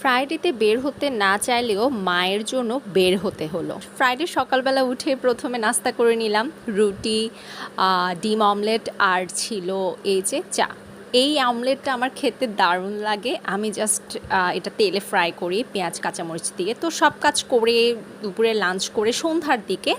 ফ্রাইডেতে বের হতে না চাইলেও মায়ের জন্য বের হতে হলো। ফ্রাইডে সকালবেলা উঠে প্রথমে নাস্তা করে নিলাম, রুটি, ডিম অমলেট আর ছিল এই যে চা। এই অমলেটটা আমার খেতে দারুণ লাগে। আমি জাস্ট এটা তেলে ফ্রাই করি পেঁয়াজ কাঁচামরিচ দিয়ে। তো সব কাজ করে দুপুরে লাঞ্চ করে সন্ধ্যার দিকে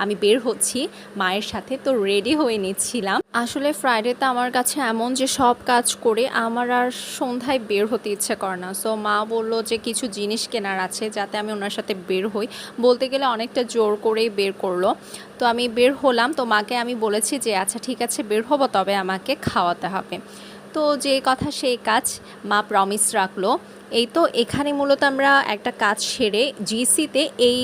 আমি বের হচ্ছি মায়ের সাথে। তো রেডি হয়ে নিচ্ছিলাম। আসলে ফ্রাইডেতে আমার কাছে এমন যে সব কাজ করে আমার আর সন্ধ্যায় বের হতে ইচ্ছে করে না। সো মা বললো যে কিছু জিনিস কেনার আছে যাতে আমি ওনার সাথে বের হই। বলতে গেলে অনেকটা জোর করেই বের করলো। তো আমি বের হলাম। তো মাকে আমি বলেছি যে আচ্ছা ঠিক আছে বের হবো, তবে আমাকে খাওয়াতে হবে। তো যে কথা সেই কাজ, মা প্রমিস রাখলো। এই তো এখানে মূলত আমরা একটা কাজ সেরে জিসিতে এই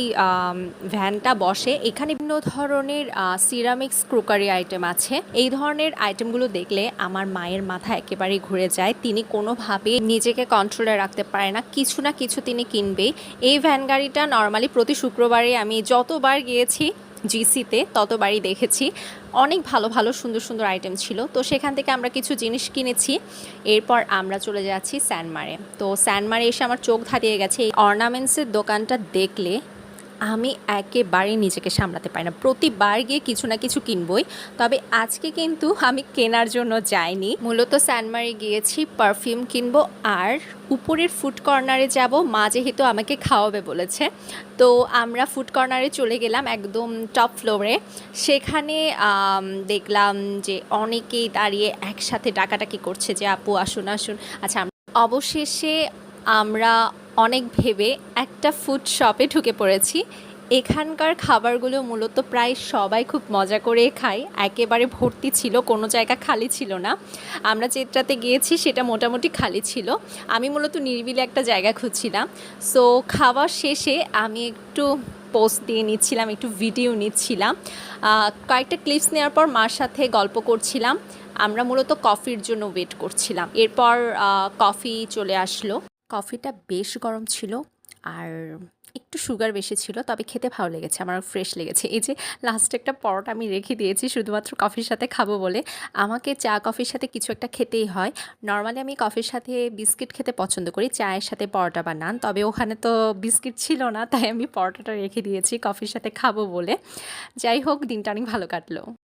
ভ্যানটা বসে। এখানে বিভিন্ন ধরনের সিরামিক্স ক্রোকারি আইটেম আছে। এই ধরনের আইটেমগুলো দেখলে আমার মায়ের মাথা একেবারেই ঘুরে যায়। তিনি কোনোভাবে নিজেকে কন্ট্রোলে রাখতে পারে না, কিছু না কিছু তিনি কিনবেই। এই ভ্যান গাড়িটা নর্মালি প্রতি শুক্রবারে আমি যতবার গিয়েছি জিসিতে ততবারই দেখেছি। অনেক ভালো ভালো সুন্দর সুন্দর আইটেম ছিল। তো সেখান থেকে আমরা কিছু জিনিস কিনেছি। এরপর আমরা চলে যাচ্ছি স্যানমারে। তো স্যানমারে এসে আমার চোখ ধাঁধিয়ে গেছে। এই অর্নামেন্টসের দোকানটা দেখলে আমি একেবারেই নিজেকে সামলাতে পারি না, প্রতিবার গিয়ে কিছু না কিছু কিনবই। তবে আজকে কিন্তু আমি কেনার জন্য যাইনি, মূলত স্যানমারে গিয়েছি পারফিউম কিনবো আর উপরের ফুড কর্নারে যাব। মা যেহেতু আমাকে খাওয়াবে বলেছে, তো আমরা ফুড কর্নারে চলে গেলাম একদম টপ ফ্লোরে। সেখানে দেখলাম যে অনেকেই দাঁড়িয়ে একসাথে ডাকাডাকি করছে যে আপু আসুন আসুন। আচ্ছা, অবশেষে আমরা অনেক ভেবে একটা ফুড শপে ঢুকে পড়েছি। এখানকার খাবারগুলো মূলত প্রায় সবাই খুব মজা করে খায়, একেবারে ভর্তি ছিল, কোনো জায়গা খালি ছিল না। আমরা যেটাতে গিয়েছি সেটা মোটামুটি খালি ছিল। আমি মূলত নিরিবিলি একটা জায়গা খুঁজছিলাম। সো খাওয়া শেষে আমি একটু পোস্ট দিয়ে নিচ্ছিলাম, একটু ভিডিও নিচ্ছিলাম। কয়েকটা ক্লিপস নেওয়ার পর মার সাথে গল্প করছিলাম। আমরা মূলত কফির জন্য ওয়েট করছিলাম। এরপর কফি চলে আসলো। কফিটা বেশ গরম ছিল আর একটু সুগার বেশি ছিল, তবে খেতে ভালো লেগেছে, আমার ফ্রেশ লেগেছে। এই যে লাস্টে একটা পরোটা আমি রেখে দিয়েছি শুধুমাত্র কফির সাথে খাবো বলে। আমাকে চা কফির সাথে কিছু একটা খেতেই হয়। নর্মালি আমি কফির সাথে বিস্কিট খেতে পছন্দ করি, চায়ের সাথে পরোটা বা নান। তবে ওখানে তো বিস্কিট ছিল না, তাই আমি পরোটাটা রেখে দিয়েছি কফির সাথে খাবো বলে। যাই হোক, দিনটা অনেক ভালো কাটলো।